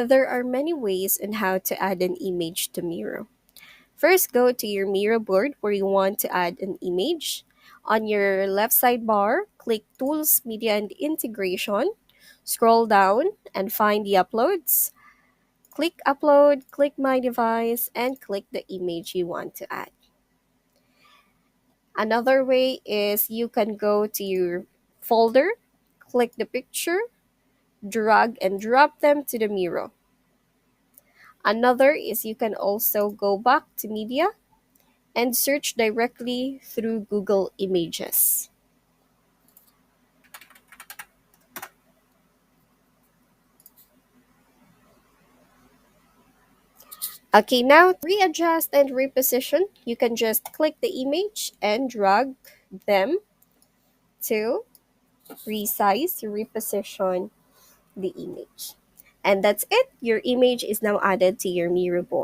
There are many ways on how to add an image to Miro. First, go to your Miro board where you want to add an image. On your left sidebar, click Tools, Media and Integration. Scroll down and find the uploads. Click Upload, click My Device, and click the image you want to add. Another way is you can go to your folder, click the picture, drag and drop them to the Miro. Another is you can also go back to Media and search directly through Google Images. Okay, now readjust and reposition. You can just click the image and drag them to resize, reposition the image. And that's it. Your image is now added to your Miro board.